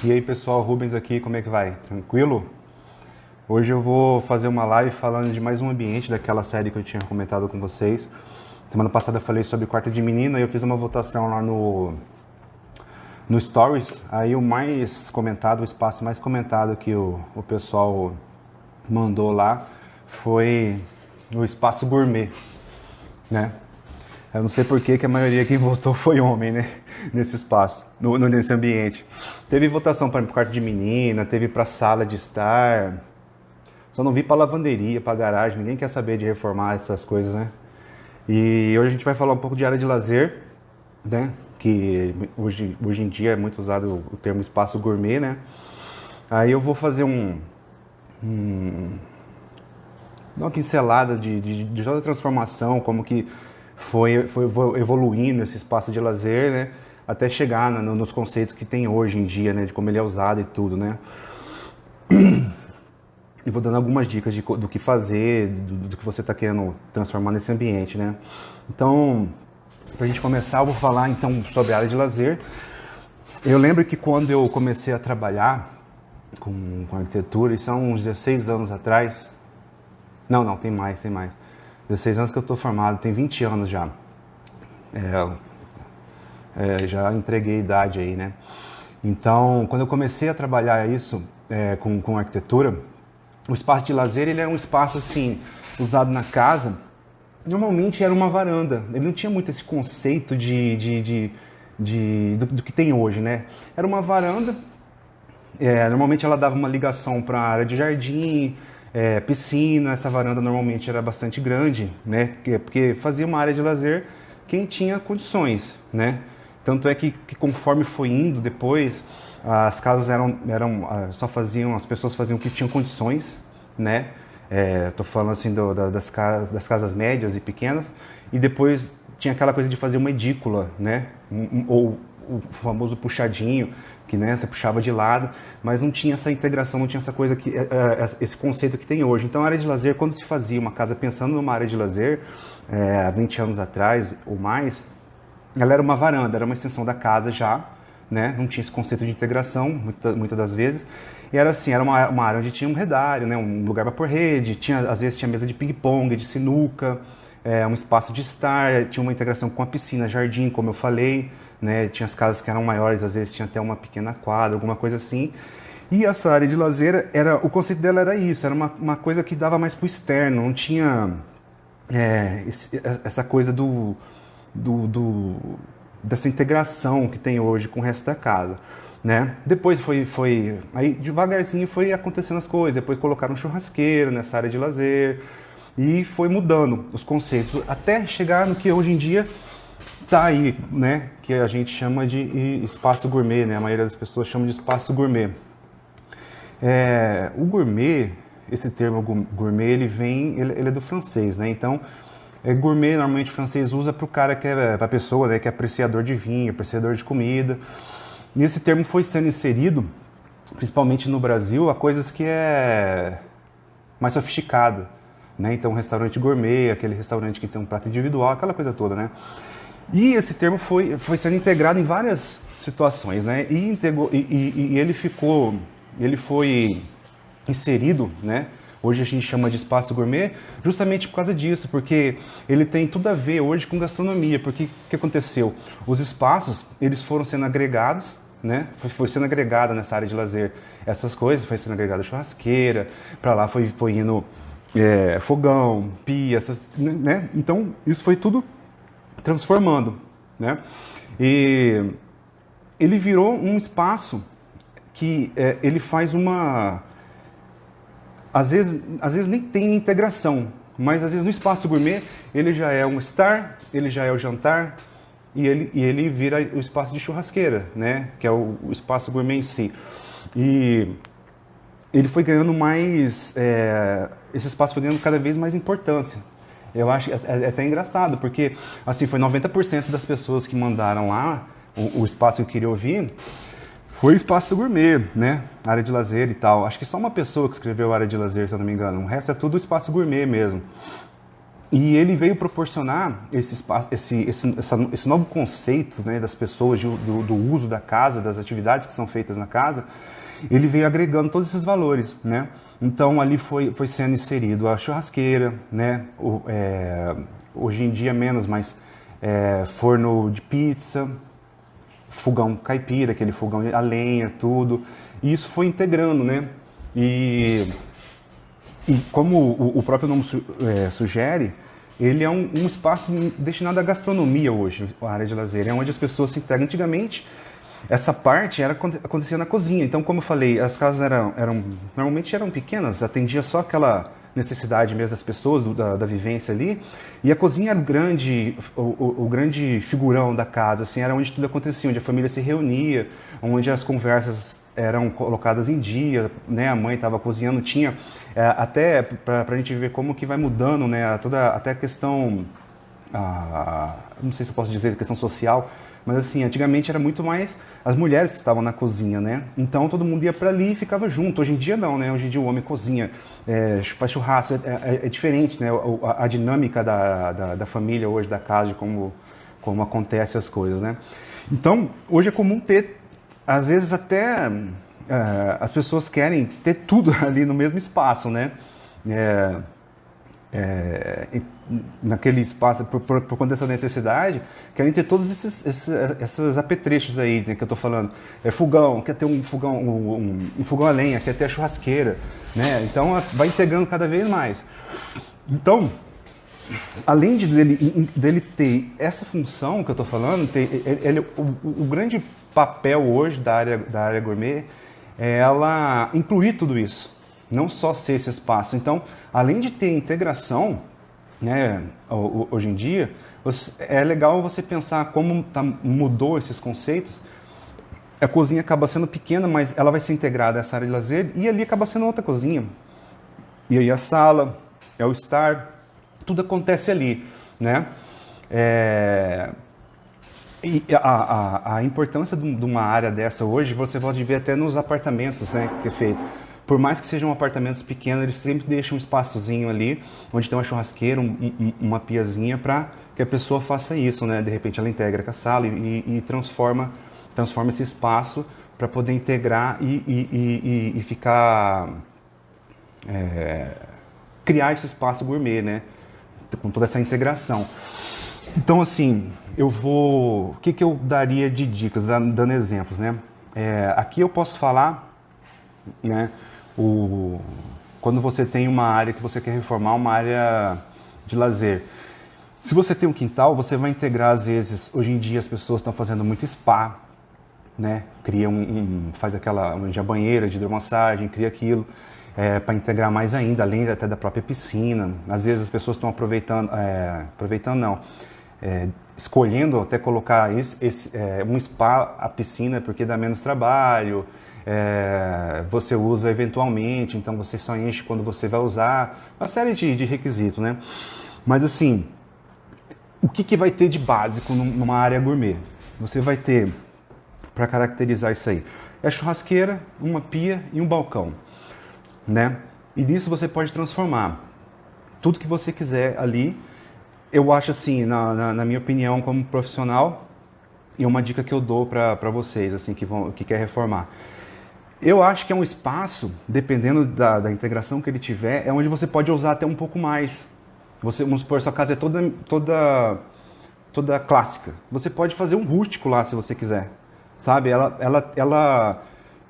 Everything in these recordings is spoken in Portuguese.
E aí pessoal, Rubens aqui, como é que vai? Tranquilo? Hoje eu vou fazer uma live falando de mais um ambiente daquela série que eu tinha comentado com vocês. Semana passada eu falei sobre quarto de menina e eu fiz uma votação lá no Stories. Aí o mais comentado, o espaço mais comentado que o pessoal mandou lá foi o espaço gourmet, né? Eu não sei por que a maioria quem votou foi homem, né? Nesse espaço, nesse ambiente. Teve votação para o quarto de menina, teve para sala de estar. Só não vi para lavanderia, para garagem. Ninguém quer saber de reformar essas coisas, né? E hoje a gente vai falar um pouco de área de lazer, né? Que hoje em dia é muito usado o termo espaço gourmet, né? Aí eu vou fazer dar uma pincelada de toda a transformação, como que foi evoluindo esse espaço de lazer, né? Até chegar nos conceitos que tem hoje em dia, né? De como ele é usado e tudo, né? E vou dando algumas dicas do que fazer, do que você está querendo transformar nesse ambiente, né? Então, para a gente começar, eu vou falar então sobre a área de lazer. Eu lembro que quando eu comecei a trabalhar com arquitetura, isso há uns 16 anos atrás. Não, tem mais. 16 anos que eu estou formado, tem 20 anos já. Já entreguei a idade aí, né? Então, quando eu comecei a trabalhar isso com arquitetura, o espaço de lazer, ele é um espaço assim, usado na casa. Normalmente era uma varanda, ele não tinha muito esse conceito do que tem hoje, né? Era uma varanda, normalmente ela dava uma ligação para a área de jardim, piscina. Essa varanda normalmente era bastante grande, né? Porque fazia uma área de lazer quem tinha condições, né? Tanto é que conforme foi indo depois, as casas as pessoas faziam o que tinham condições, né? Tô falando assim das casas médias e pequenas, e depois tinha aquela coisa de fazer uma edícula, né? Ou o famoso puxadinho, que, né, você puxava de lado, mas não tinha essa integração, não tinha essa coisa esse conceito que tem hoje. Então a área de lazer, quando se fazia uma casa pensando numa área de lazer, há 20 anos atrás ou mais, ela era uma varanda, era uma extensão da casa já, né? Não tinha esse conceito de integração, muitas das vezes. E era assim, era uma área onde tinha um redário, né? Um lugar para pôr rede, às vezes tinha mesa de ping-pong, de sinuca, um espaço de estar, tinha uma integração com a piscina, jardim, como eu falei, né? Tinha as casas que eram maiores, às vezes tinha até uma pequena quadra, alguma coisa assim. E essa área de lazer, o conceito dela era isso, era uma coisa que dava mais para o externo, não tinha essa coisa dessa integração que tem hoje com o resto da casa, né? Depois aí devagarzinho foi acontecendo as coisas, depois colocaram um churrasqueiro nessa área de lazer e foi mudando os conceitos até chegar no que hoje em dia tá aí, né? Que a gente chama de espaço gourmet, né? A maioria das pessoas chama de espaço gourmet. O gourmet, esse termo gourmet, ele é do francês, né? Então gourmet, normalmente o francês usa para o cara para a pessoa, né, que é apreciador de vinho, apreciador de comida. E esse termo foi sendo inserido, principalmente no Brasil, a coisas que é mais sofisticada, né? Então, um restaurante gourmet, aquele restaurante que tem um prato individual, aquela coisa toda, né? E esse termo foi sendo integrado em várias situações, né? E ele foi inserido, né? Hoje a gente chama de espaço gourmet justamente por causa disso, porque ele tem tudo a ver hoje com gastronomia. Porque o que aconteceu? Os espaços, eles foram sendo agregados, né? Foi sendo agregada nessa área de lazer essas coisas, foi sendo agregada churrasqueira, para lá foi indo fogão, pia, né? Então isso foi tudo transformando, né? E ele virou um espaço que ele faz às vezes nem tem integração, mas às vezes no espaço gourmet ele já é um estar, ele já é o jantar e ele vira o espaço de churrasqueira, né? Que é o espaço gourmet em si. E ele foi ganhando esse espaço foi ganhando cada vez mais importância. Eu acho até engraçado, porque assim, foi 90% das pessoas que mandaram lá o espaço que eu queria ouvir. Foi espaço gourmet, né? Área de lazer e tal. Acho que só uma pessoa que escreveu área de lazer, se eu não me engano. O resto é tudo espaço gourmet mesmo. E ele veio proporcionar esse espaço, esse novo conceito, né, das pessoas, do uso da casa, das atividades que são feitas na casa. Ele veio agregando todos esses valores, né? Então ali foi sendo inserido a churrasqueira, né? Hoje em dia menos, mas forno de pizza, fogão caipira, aquele fogão a lenha, tudo. E isso foi integrando, né? E como o próprio nome sugere, ele é um espaço destinado à gastronomia hoje, a área de lazer. É onde as pessoas se integram. Antigamente, essa parte acontecia na cozinha. Então, como eu falei, as casas normalmente eram pequenas, atendia só aquela necessidade mesmo das pessoas, da vivência ali. E a cozinha era o grande figurão da casa, assim, era onde tudo acontecia, onde a família se reunia, onde as conversas eram colocadas em dia, né? A mãe estava cozinhando, tinha até para a gente ver como que vai mudando, né? Até a questão, não sei se eu posso dizer questão social, mas assim, antigamente era muito mais as mulheres que estavam na cozinha, né? Então todo mundo ia para ali e ficava junto. Hoje em dia não, né? Hoje em dia o homem cozinha, faz churrasco, é diferente, né? A dinâmica da família hoje, da casa, de como acontecem as coisas, né? Então, hoje é comum ter, às vezes até as pessoas querem ter tudo ali no mesmo espaço, né? Naquele espaço, por conta dessa necessidade, querem ter todos esses apetrechos aí, né, que eu estou falando. Fogão, quer ter um fogão a lenha, quer ter a churrasqueira, né? Então vai integrando cada vez mais. Então, além dele ter essa função que eu estou falando, o grande papel hoje da área gourmet é ela incluir tudo isso, não só ser esse espaço. Então, além de ter integração, né, hoje em dia, é legal você pensar como mudou esses conceitos. A cozinha acaba sendo pequena, mas ela vai ser integrada a essa área de lazer e ali acaba sendo outra cozinha. E aí a sala, é o estar, tudo acontece ali, né? E a importância de uma área dessa hoje, você pode ver até nos apartamentos, né, que é feito. Por mais que sejam apartamentos pequenos, eles sempre deixam um espaçozinho ali, onde tem uma churrasqueira, uma piazinha, para que a pessoa faça isso, né? De repente ela integra com a sala e transforma esse espaço para poder integrar e ficar... criar esse espaço gourmet, né? Com toda essa integração. Então, assim, o que eu daria de dicas, dando exemplos, né? Aqui eu posso falar, né? Quando você tem uma área que você quer reformar, uma área de lazer. Se você tem um quintal, você vai integrar, às vezes, hoje em dia as pessoas estão fazendo muito spa, né? Cria faz aquela banheira de hidromassagem, cria aquilo. Para integrar mais ainda, além até da própria piscina. Às vezes as pessoas estão escolhendo até colocar um spa, a piscina, porque dá menos trabalho, você usa eventualmente, então você só enche quando você vai usar, uma série de requisitos, né? Mas assim, o que vai ter de básico numa área gourmet? Você vai ter, para caracterizar isso aí, a churrasqueira, uma pia e um balcão, né? E nisso você pode transformar tudo que você quiser ali. Eu acho assim, na minha opinião como profissional, e uma dica que eu dou para vocês assim que quer reformar. Eu acho que é um espaço, dependendo da integração que ele tiver, é onde você pode usar até um pouco mais. Vamos supor, sua casa é toda clássica. Você pode fazer um rústico lá se você quiser, sabe?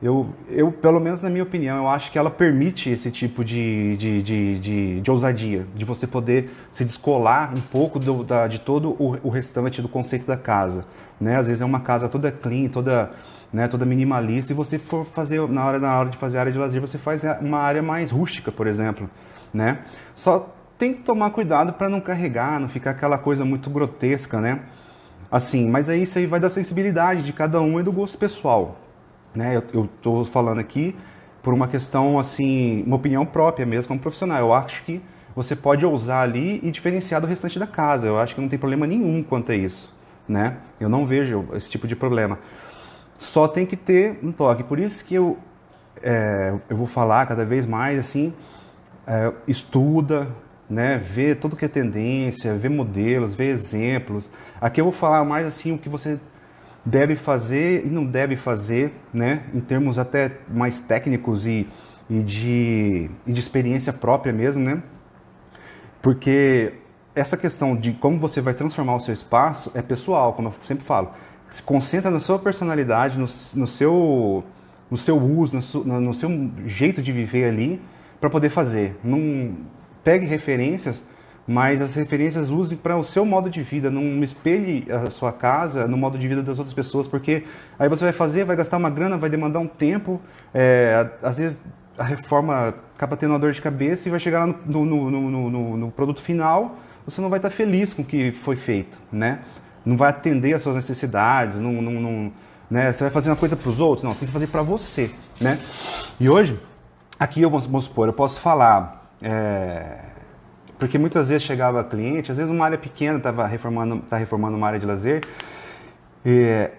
Eu, pelo menos na minha opinião, eu acho que ela permite esse tipo de ousadia, de você poder se descolar um pouco de todo o restante do conceito da casa, né? Às vezes é uma casa toda clean, toda minimalista, e você for fazer, na hora de fazer a área de lazer, você faz uma área mais rústica, por exemplo, né? Só tem que tomar cuidado para não carregar, não ficar aquela coisa muito grotesca, né? Assim, mas aí isso aí vai da sensibilidade de cada um e do gosto pessoal, né? Eu tô falando aqui por uma questão, assim, uma opinião própria mesmo como profissional. Eu acho que você pode ousar ali e diferenciar do restante da casa. Eu acho que não tem problema nenhum quanto a isso, né? Eu não vejo esse tipo de problema. Só tem que ter um toque. Por isso que eu vou falar cada vez mais, assim, estuda, né? Ver tudo que é tendência, ver modelos, ver exemplos. Aqui eu vou falar mais assim o que você deve fazer e não deve fazer, né? Em termos até mais técnicos e de experiência própria mesmo, né? Porque essa questão de como você vai transformar o seu espaço é pessoal, como eu sempre falo. Se concentra na sua personalidade, no seu uso, no seu jeito de viver ali, para poder fazer. Não pegue referências, mas as referências use para o seu modo de vida. Não espelhe a sua casa no modo de vida das outras pessoas, porque aí você vai fazer, vai gastar uma grana, vai demandar um tempo. Às vezes a reforma acaba tendo uma dor de cabeça e vai chegar lá no produto final, você não vai estar feliz com o que foi feito, né? Não vai atender às suas necessidades, né? Você vai fazer uma coisa para os outros? Não, você tem que fazer para você, né? E hoje, aqui vamos supor, eu posso falar, porque muitas vezes chegava cliente, às vezes uma área pequena tá reformando uma área de lazer, e,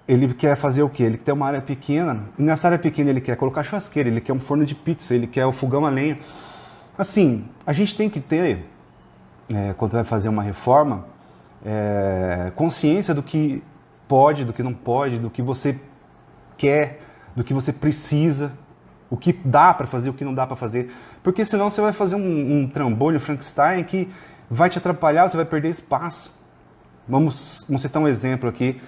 ele quer fazer o quê? Ele quer uma área pequena, e nessa área pequena ele quer colocar churrasqueira, ele quer um forno de pizza, ele quer o fogão a lenha. Assim, a gente tem que ter, quando vai fazer uma reforma, consciência do que pode, do que não pode, do que você quer, do que você precisa, o que dá para fazer, o que não dá para fazer. Porque senão você vai fazer um trambolho, um Frankenstein, que vai te atrapalhar, você vai perder espaço. Vamos citar um exemplo aqui,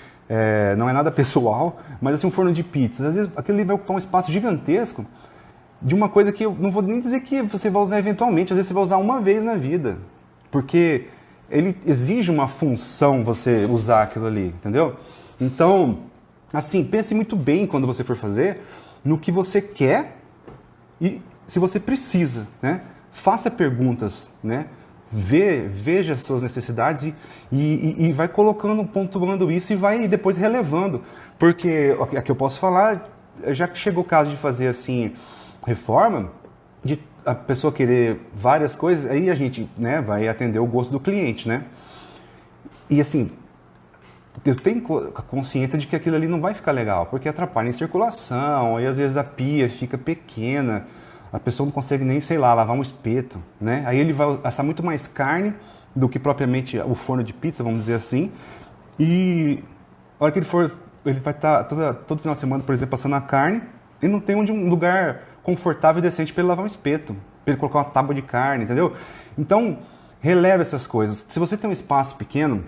não é nada pessoal, mas assim, um forno de pizza. Às vezes aquele vai ocupar um espaço gigantesco de uma coisa que eu não vou nem dizer que você vai usar eventualmente, às vezes você vai usar uma vez na vida. Porque ele exige uma função você usar aquilo ali, entendeu? Então, assim, pense muito bem quando você for fazer no que você quer e se você precisa, né? Faça perguntas, né? Veja as suas necessidades e vai colocando, pontuando isso e vai depois relevando. Porque, aqui eu posso falar, já que chegou o caso de fazer assim, reforma, de a pessoa querer várias coisas, aí a gente, né, vai atender o gosto do cliente, né? E assim, eu tenho a consciência de que aquilo ali não vai ficar legal, porque atrapalha em circulação, aí às vezes a pia fica pequena, a pessoa não consegue nem, sei lá, lavar um espeto, né? Aí ele vai assar muito mais carne do que propriamente o forno de pizza, vamos dizer assim, e a hora que ele vai estar todo final de semana, por exemplo, passando a carne, e não tem um lugar confortável e decente para ele lavar um espeto, para ele colocar uma tábua de carne, entendeu? Então, releve essas coisas. Se você tem um espaço pequeno,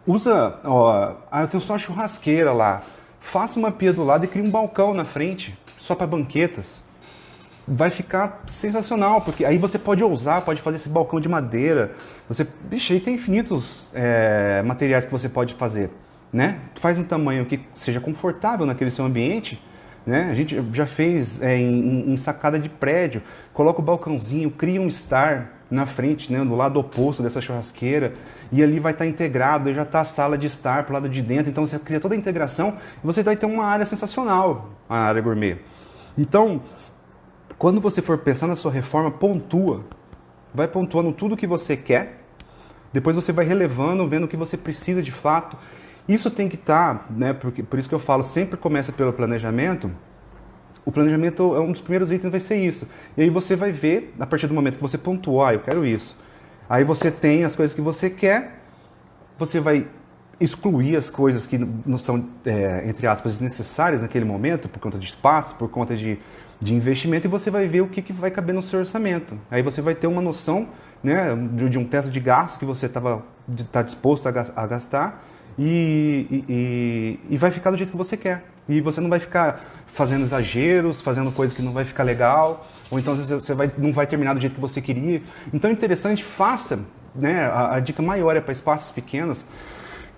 usa, eu tenho só uma churrasqueira lá, faça uma pia do lado e crie um balcão na frente, só para banquetas. Vai ficar sensacional, porque aí você pode ousar, pode fazer esse balcão de madeira, aí tem infinitos materiais que você pode fazer, né? Faz um tamanho que seja confortável naquele seu ambiente, né? A gente já fez em sacada de prédio, coloca o balcãozinho, cria um estar na frente, né, do lado oposto dessa churrasqueira, e ali vai estar integrado, aí já está a sala de estar pro lado de dentro, então você cria toda a integração e você vai ter uma área sensacional, a área gourmet. Então, quando você for pensar na sua reforma, vai pontuando tudo que você quer, depois você vai relevando, vendo o que você precisa de fato. Isso tem que estar, né, por isso que eu falo, sempre começa pelo planejamento. O planejamento é um dos primeiros itens, vai ser isso. E aí você vai ver, a partir do momento que você pontuou, eu quero isso. Aí você tem as coisas que você quer, você vai excluir as coisas que não são, entre aspas, necessárias naquele momento, por conta de espaço, por conta de investimento, e você vai ver o que vai caber no seu orçamento. Aí você vai ter uma noção, né, de um teto de gastos que você está disposto a gastar, e vai ficar do jeito que você quer. E você não vai ficar fazendo exageros, fazendo coisas que não vai ficar legal, ou então às vezes você não vai terminar do jeito que você queria. Então é interessante, faça, né, a dica maior é para espaços pequenos,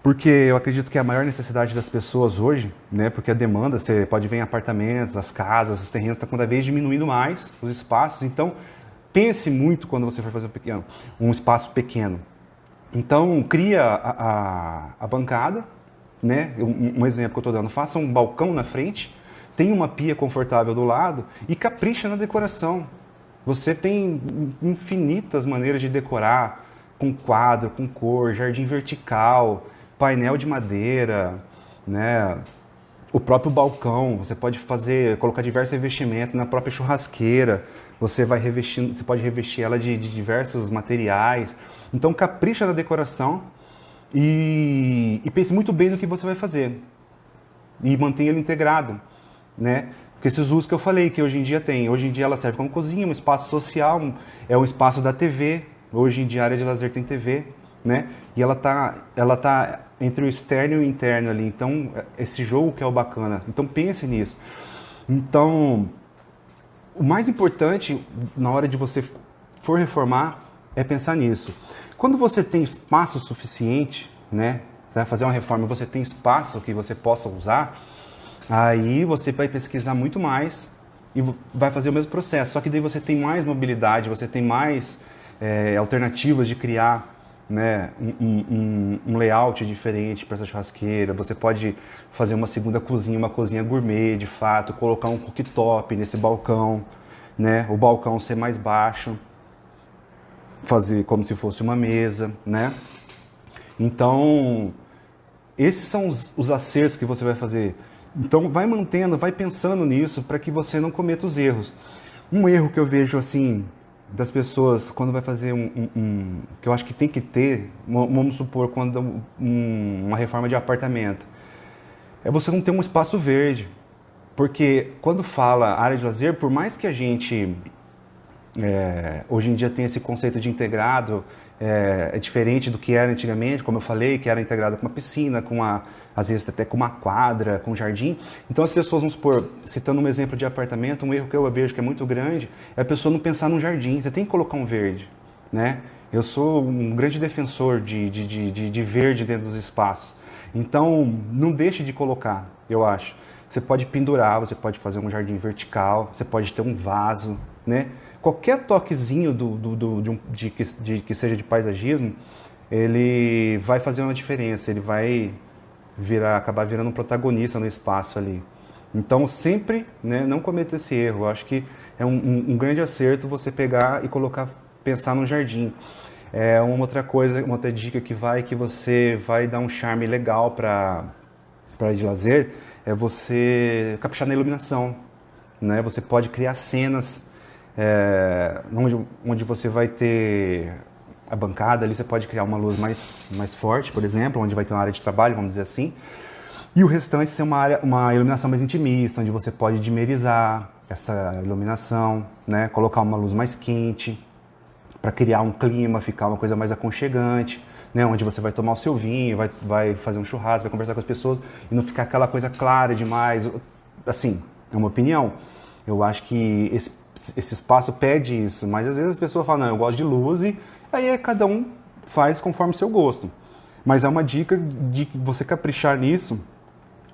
porque eu acredito que é a maior necessidade das pessoas hoje, né, porque a demanda, você pode ver em apartamentos, as casas, os terrenos, está cada vez diminuindo mais, os espaços. Então pense muito quando você for fazer um espaço pequeno. Então, cria a bancada, né? Um exemplo que eu estou dando, faça um balcão na frente, tem uma pia confortável do lado e capricha na decoração. Você tem infinitas maneiras de decorar, com quadro, com cor, jardim vertical, painel de madeira, né? o próprio balcão, você pode colocar diversos revestimentos na própria churrasqueira, você pode revestir ela de diversos materiais. Então capricha na decoração e pense muito bem no que você vai fazer. E mantenha ele integrado, né? Porque esses usos que eu falei, que hoje em dia tem. Hoje em dia ela serve como cozinha, um espaço social, é um espaço da TV. Hoje em dia a área de lazer tem TV, né? E ela tá entre o externo e o interno ali. Então, esse jogo que é o bacana. Então, pense nisso. Então, o mais importante na hora de você for reformar é pensar nisso. Quando você tem espaço suficiente, né? Você vai fazer uma reforma, você tem espaço que você possa usar, aí você vai pesquisar muito mais e vai fazer o mesmo processo. Só que daí você tem mais mobilidade, você tem mais alternativas de criar, né, um layout diferente para essa churrasqueira. Você pode fazer uma segunda cozinha, uma cozinha gourmet, de fato, colocar um cooktop nesse balcão, né, o balcão ser mais baixo, fazer como se fosse uma mesa, né? Então, esses são os acertos que você vai fazer. Então, vai mantendo, vai pensando nisso para que você não cometa os erros. Um erro que eu vejo assim das pessoas quando vai fazer que eu acho que tem que ter, vamos supor, quando uma reforma de apartamento, é você não ter um espaço verde. Porque quando fala área de lazer, por mais que a gente hoje em dia tem esse conceito de integrado, é diferente do que era antigamente, como eu falei, que era integrado com uma piscina, às vezes até com uma quadra, com um jardim. Então as pessoas, vamos supor, citando um exemplo de apartamento, um erro que eu vejo que é muito grande, é a pessoa não pensar num jardim. Você tem que colocar um verde, né? Eu sou um grande defensor de verde dentro dos espaços. Então, não deixe de colocar, eu acho. Você pode pendurar, você pode fazer um jardim vertical, você pode ter um vaso, né? Qualquer toquezinho que seja de paisagismo, ele vai fazer uma diferença, ele vai acabar virando um protagonista no espaço ali. Então, sempre, né, não cometa esse erro. Eu acho que é um grande acerto você pegar e pensar no jardim. É uma outra coisa, uma outra dica que você vai dar um charme legal para de lazer, é você caprichar na iluminação, né? Você pode criar cenas onde você vai ter a bancada ali, você pode criar uma luz mais forte, por exemplo, onde vai ter uma área de trabalho, vamos dizer assim, e o restante ser uma iluminação mais intimista, onde você pode dimerizar essa iluminação, né? Colocar uma luz mais quente para criar um clima, ficar uma coisa mais aconchegante, né? Onde você vai tomar o seu vinho, vai fazer um churrasco, vai conversar com as pessoas e não ficar aquela coisa clara demais. Assim, é uma opinião. Eu acho que esse espaço pede isso, mas às vezes as pessoas falam, não, eu gosto de luz, e aí cada um faz conforme o seu gosto. Mas é uma dica de você caprichar nisso,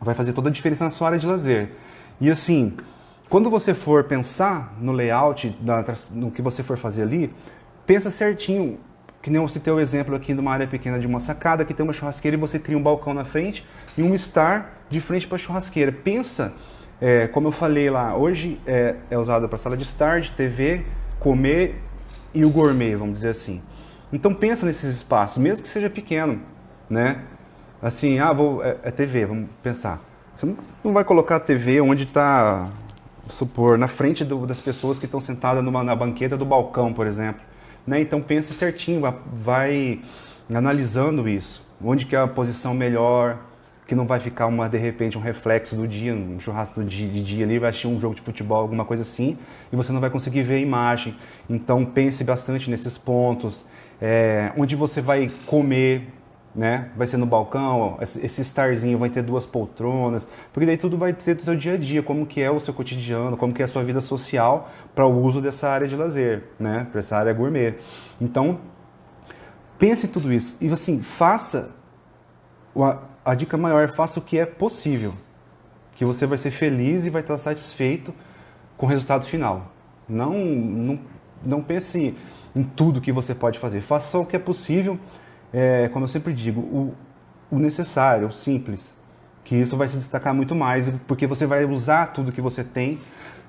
vai fazer toda a diferença na sua área de lazer. E assim, quando você for pensar no layout, no que você for fazer ali, pensa certinho, que nem eu citei o exemplo aqui de uma área pequena de uma sacada, que tem uma churrasqueira e você cria um balcão na frente e um estar de frente para a churrasqueira. Pensa, como eu falei lá, hoje é usado para sala de estar, de TV, comer e o gourmet, vamos dizer assim. Então pensa nesses espaços, mesmo que seja pequeno, né? Assim, TV, vamos pensar. Você não vai colocar a TV onde está, supor, na frente das pessoas que estão sentadas na banqueta do balcão, por exemplo. Né? Então pense certinho, vai analisando isso. Onde que é a posição melhor, que não vai ficar de repente um reflexo do dia, um churrasco de dia ali, vai assistir um jogo de futebol, alguma coisa assim, e você não vai conseguir ver a imagem. Então pense bastante nesses pontos. Onde você vai comer, né? Vai ser no balcão, esse estarzinho vai ter 2 poltronas, porque daí tudo vai ter do seu dia a dia, como que é o seu cotidiano, como que é a sua vida social para o uso dessa área de lazer, né? Para essa área gourmet. Então, pense em tudo isso e assim, faça, a dica maior, faça o que é possível, que você vai ser feliz e vai estar satisfeito com o resultado final. Não pense em tudo que você pode fazer, faça só o que é possível. Como eu sempre digo, o necessário, o simples, que isso vai se destacar muito mais, porque você vai usar tudo que você tem,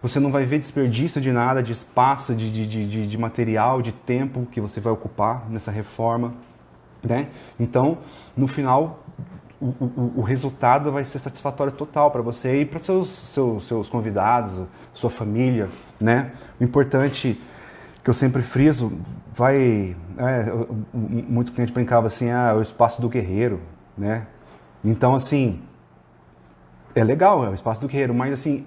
você não vai ver desperdício de nada, de espaço, de material, de tempo que você vai ocupar nessa reforma, né? Então, no final, o resultado vai ser satisfatório total para você e para seus convidados, sua família, né? O importante que eu sempre friso, muitos clientes brincavam assim, o espaço do guerreiro, né? Então, assim, é legal, é o espaço do guerreiro, mas assim,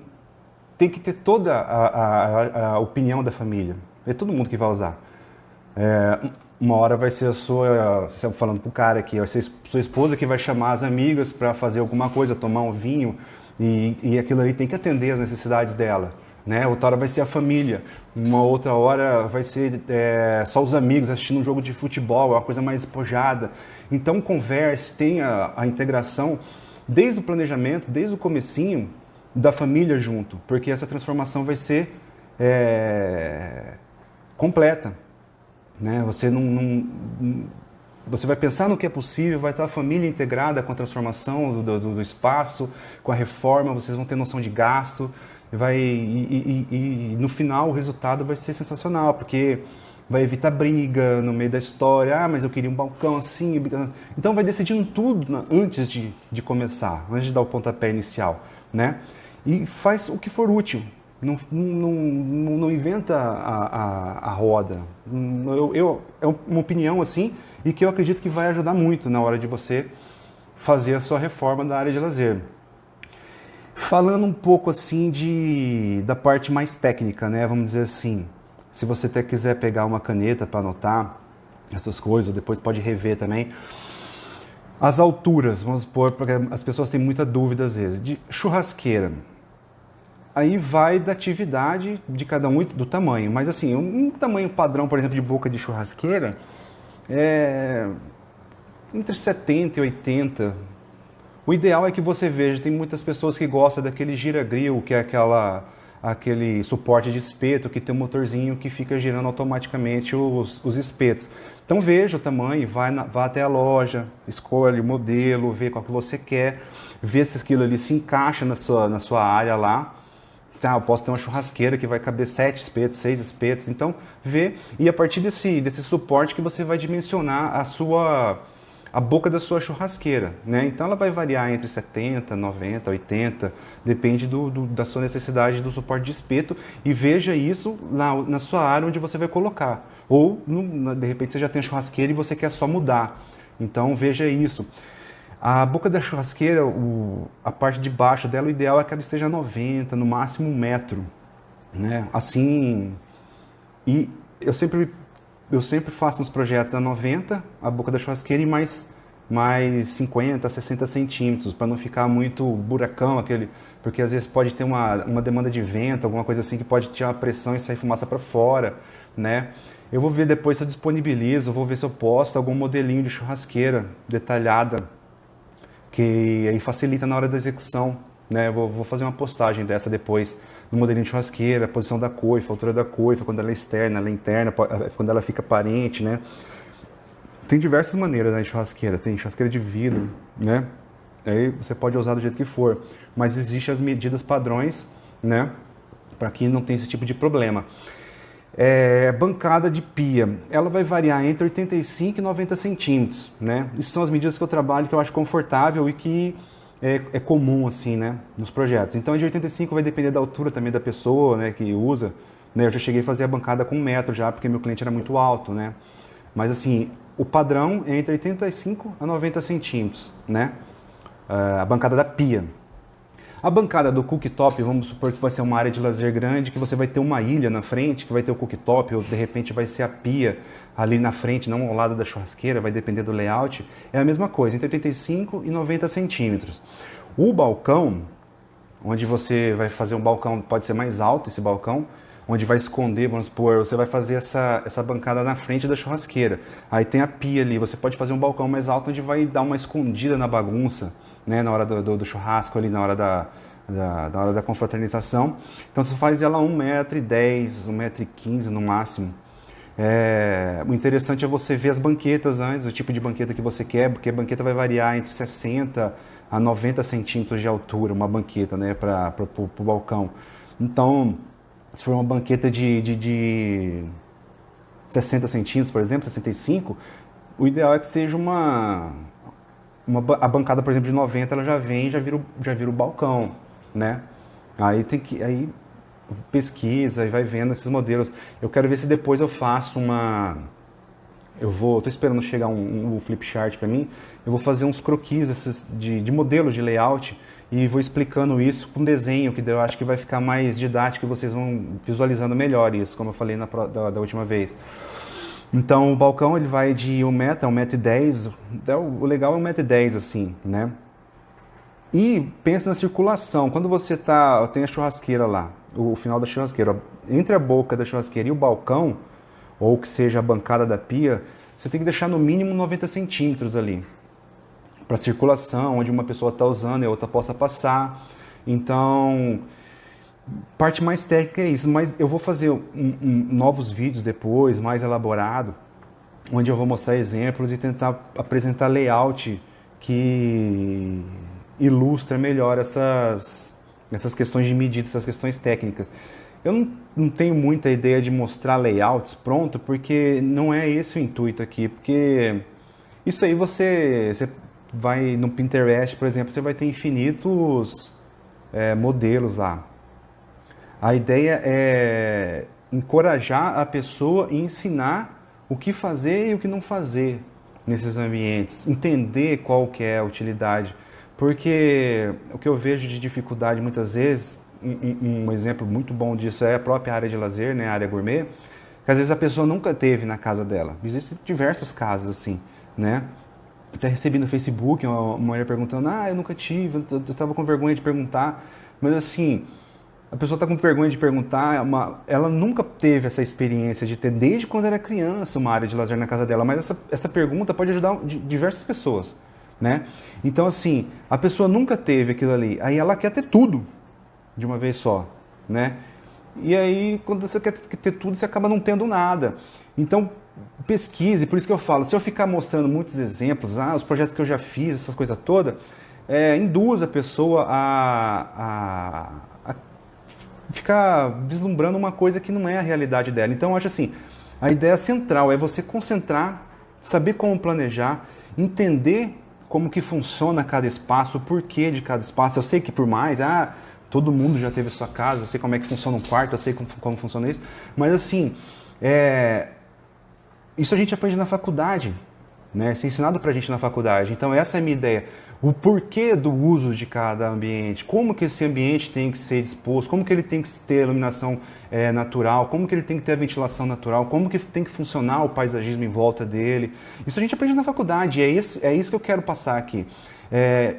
tem que ter toda a opinião da família. É todo mundo que vai usar. Uma hora vai ser falando pro cara aqui, vai ser sua esposa que vai chamar as amigas para fazer alguma coisa, tomar um vinho, e aquilo ali tem que atender as necessidades dela. Né? Outra hora vai ser a família, uma outra hora vai ser só os amigos assistindo um jogo de futebol, é uma coisa mais espojada. Então converse, tenha a integração desde o planejamento, desde o comecinho, da família junto, porque essa transformação vai ser completa. Né? Você vai pensar no que é possível, vai estar a família integrada com a transformação do espaço, com a reforma, vocês vão ter noção de gasto, e no final o resultado vai ser sensacional, porque vai evitar briga no meio da história, mas eu queria um balcão assim, então vai decidindo tudo antes de começar, antes de dar o pontapé inicial, né? E faz o que for útil. Não inventa a roda. É uma opinião assim, e que eu acredito que vai ajudar muito na hora de você fazer a sua reforma da área de lazer. Falando um pouco assim da parte mais técnica, né? Vamos dizer assim, se você até quiser pegar uma caneta para anotar essas coisas, depois pode rever também. As alturas, vamos supor, porque as pessoas têm muita dúvida às vezes, de churrasqueira. Aí vai da atividade de cada um e do tamanho. Mas assim, um tamanho padrão, por exemplo, de boca de churrasqueira é entre 70 e 80. O ideal é que você veja, tem muitas pessoas que gostam daquele gira-grill, que é aquele suporte de espeto que tem um motorzinho que fica girando automaticamente os espetos. Então veja o tamanho, vá até a loja, escolhe o modelo, vê qual que você quer, vê se aquilo ali se encaixa na sua área lá. Eu posso ter uma churrasqueira que vai caber 7 espetos, 6 espetos, então vê, e a partir desse suporte que você vai dimensionar a boca da sua churrasqueira, né? Então ela vai variar entre 70, 90, 80, depende da sua necessidade do suporte de espeto, e veja isso na sua área onde você vai colocar, ou de repente você já tem a churrasqueira e você quer só mudar, então veja isso. A boca da churrasqueira, a parte de baixo dela, o ideal é que ela esteja 90, no máximo 1 metro, né? Assim, e eu sempre faço nos projetos a 90, a boca da churrasqueira, e mais 50, 60 centímetros, para não ficar muito buracão, porque às vezes pode ter uma demanda de vento, alguma coisa assim, que pode tirar a pressão e sair fumaça para fora, né? Eu vou ver depois se eu disponibilizo, vou ver se eu posto algum modelinho de churrasqueira detalhada, que aí facilita na hora da execução, né? Vou fazer uma postagem dessa depois, no modelinho de churrasqueira, a posição da coifa, a altura da coifa, quando ela é externa, ela é interna, quando ela fica aparente, né? Tem diversas maneiras, né, de churrasqueira, tem churrasqueira de vidro, né? Aí você pode usar do jeito que for, mas existem as medidas padrões, né? Para que não tenha esse tipo de problema. Bancada de pia, ela vai variar entre 85 e 90 centímetros, né? Isso são as medidas que eu trabalho, que eu acho confortável e que é comum, assim, né, nos projetos. Então, de 85 vai depender da altura também da pessoa, né, que usa, né? Eu já cheguei a fazer a bancada com 1 metro já, porque meu cliente era muito alto, né? Mas, assim, o padrão é entre 85 a 90 centímetros, né? A bancada da pia. A bancada do cooktop, vamos supor que vai ser uma área de lazer grande, que você vai ter uma ilha na frente, que vai ter o cooktop, ou de repente vai ser a pia ali na frente, não ao lado da churrasqueira, vai depender do layout. É a mesma coisa, entre 85 e 90 centímetros. O balcão, onde você vai fazer um balcão, pode ser mais alto esse balcão, onde vai esconder, vamos supor, você vai fazer essa bancada na frente da churrasqueira. Aí tem a pia ali, você pode fazer um balcão mais alto, onde vai dar uma escondida na bagunça, né, na hora do churrasco, ali na hora na hora da confraternização. Então você faz ela 1,10 m, 1,15 m no máximo. O interessante é você ver as banquetas antes, o tipo de banqueta que você quer, porque a banqueta vai variar entre 60 a 90 centímetros de altura, uma banqueta, né, para o balcão. Então, se for uma banqueta de 60 centímetros, por exemplo, 65, o ideal é que seja uma a bancada, por exemplo, de 90, ela já vem, já vira o balcão, né? Aí pesquisa e vai vendo esses modelos. Eu quero ver se depois eu faço tô esperando chegar um flip chart para mim. Eu vou fazer uns croquis de modelos de layout e vou explicando isso com desenho, que eu acho que vai ficar mais didático e vocês vão visualizando melhor isso, como eu falei da última vez. Então o balcão ele vai de 1,10 m, o legal é 1,10 m assim, né? E pensa na circulação, quando você tem a churrasqueira lá, o final da churrasqueira, entre a boca da churrasqueira e o balcão, ou que seja a bancada da pia, você tem que deixar no mínimo 90 centímetros ali, para circulação, onde uma pessoa está usando e a outra possa passar. Então, parte mais técnica é isso, mas eu vou fazer novos vídeos depois, mais elaborado, onde eu vou mostrar exemplos e tentar apresentar layout que ilustra melhor essas questões de medida, essas questões técnicas. Eu não tenho muita ideia de mostrar layouts pronto, porque não é esse o intuito aqui, porque isso aí você vai no Pinterest, por exemplo, você vai ter infinitos modelos lá. A ideia é encorajar a pessoa e ensinar o que fazer e o que não fazer nesses ambientes, entender qual que é a utilidade, porque o que eu vejo de dificuldade muitas vezes, um exemplo muito bom disso é a própria área de lazer, né, a área gourmet, que às vezes a pessoa nunca teve na casa dela. Existem diversos casos assim, né? Até recebi no Facebook uma mulher perguntando, eu nunca tive, eu tava com vergonha de perguntar, mas assim, a pessoa está com vergonha de perguntar, ela nunca teve essa experiência de ter, desde quando era criança, uma área de lazer na casa dela, mas essa pergunta pode ajudar diversas pessoas, né? Então, assim, a pessoa nunca teve aquilo ali, aí ela quer ter tudo de uma vez só, né? E aí, quando você quer ter tudo, você acaba não tendo nada. Então, pesquise, por isso que eu falo, se eu ficar mostrando muitos exemplos, os projetos que eu já fiz, essas coisas todas, induz a pessoa a ficar vislumbrando uma coisa que não é a realidade dela. Então, eu acho assim, a ideia central é você concentrar, saber como planejar, entender como que funciona cada espaço, o porquê de cada espaço. Eu sei que por mais, todo mundo já teve sua casa, eu sei como é que funciona um quarto, eu sei como funciona isso, mas assim, isso a gente aprende na faculdade, né? Isso é ensinado pra gente na faculdade. Então essa é a minha ideia. O porquê do uso de cada ambiente, como que esse ambiente tem que ser disposto, como que ele tem que ter iluminação natural, como que ele tem que ter a ventilação natural, como que tem que funcionar o paisagismo em volta dele. Isso a gente aprende na faculdade, é isso que eu quero passar aqui.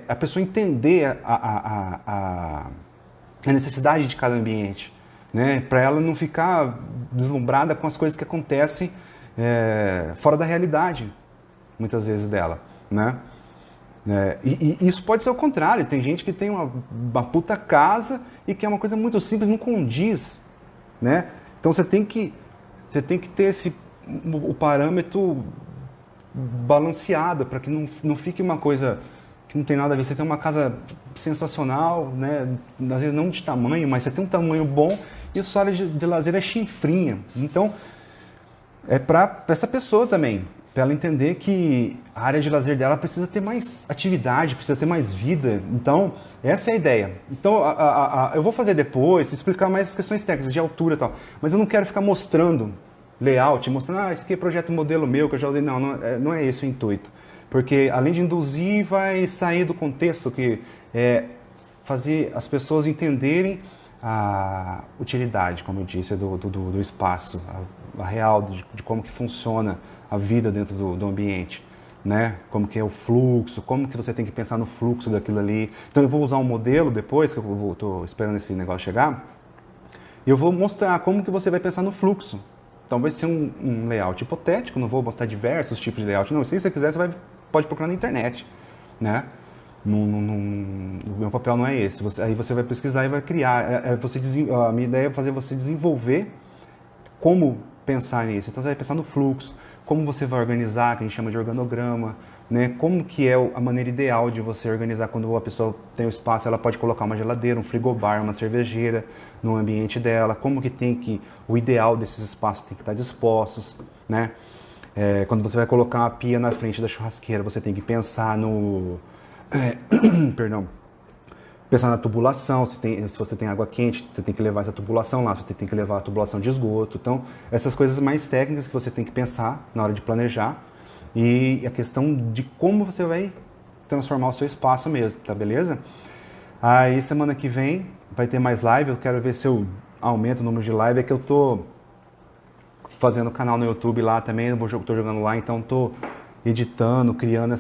A pessoa entender a necessidade de cada ambiente, né? Para ela não ficar deslumbrada com as coisas que acontecem fora da realidade, muitas vezes dela, né? E isso pode ser o contrário, tem gente que tem uma puta casa e que é uma coisa muito simples, não condiz, né? Então você tem que ter o parâmetro balanceado para que não fique uma coisa que não tem nada a ver. Você tem uma casa sensacional, né? Às vezes não de tamanho, mas você tem um tamanho bom e a sua área de lazer é chinfrinha. Então, é para essa pessoa também, para ela entender que a área de lazer dela precisa ter mais atividade, precisa ter mais vida. Então, essa é a ideia. Então, eu vou fazer depois, explicar mais as questões técnicas de altura e tal, mas eu não quero ficar mostrando layout, mostrando, esse aqui é projeto modelo meu que eu já usei. Não é esse o intuito. Porque, além de induzir, vai sair do contexto, que é fazer as pessoas entenderem a utilidade, como eu disse, do espaço, a real, de como que funciona a vida dentro do ambiente, né? Como que é o fluxo, como que você tem que pensar no fluxo daquilo ali. Então eu vou usar um modelo depois, que eu estou esperando esse negócio chegar, e eu vou mostrar como que você vai pensar no fluxo. Então vai ser um layout hipotético, não vou mostrar diversos tipos de layout, não. Se você quiser, pode procurar na internet, né? O meu papel não é esse. Aí você vai pesquisar e vai criar. A minha ideia é fazer você desenvolver como pensar nisso. Então você vai pensar no fluxo, como você vai organizar, que a gente chama de organograma, né? Como que é a maneira ideal de você organizar quando a pessoa tem o espaço, ela pode colocar uma geladeira, um frigobar, uma cervejeira no ambiente dela, como que o ideal desses espaços tem que estar dispostos, né? Quando você vai colocar uma pia na frente da churrasqueira, você tem que pensar no... Perdão. Pensar na tubulação, se você tem água quente, você tem que levar essa tubulação lá, você tem que levar a tubulação de esgoto. Então, essas coisas mais técnicas que você tem que pensar na hora de planejar e a questão de como você vai transformar o seu espaço mesmo, tá beleza? Aí, semana que vem vai ter mais live, eu quero ver se eu aumento o número de live, é que eu tô fazendo canal no YouTube lá também, tô jogando lá, então tô editando, criando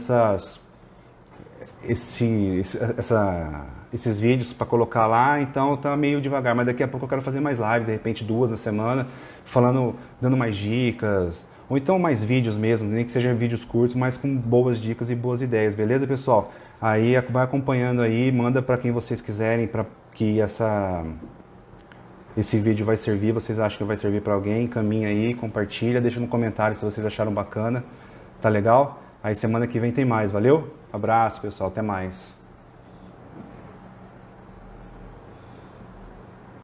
esses vídeos para colocar lá, então tá meio devagar, mas daqui a pouco eu quero fazer mais lives, de repente 2 na semana, falando, dando mais dicas, ou então mais vídeos mesmo, nem que sejam vídeos curtos, mas com boas dicas e boas ideias, beleza, pessoal? Aí vai acompanhando aí, manda para quem vocês quiserem, para que esse vídeo vai servir, vocês acham que vai servir para alguém, encaminha aí, compartilha, deixa no comentário se vocês acharam bacana, tá legal? Aí semana que vem tem mais, valeu? Abraço, pessoal, até mais.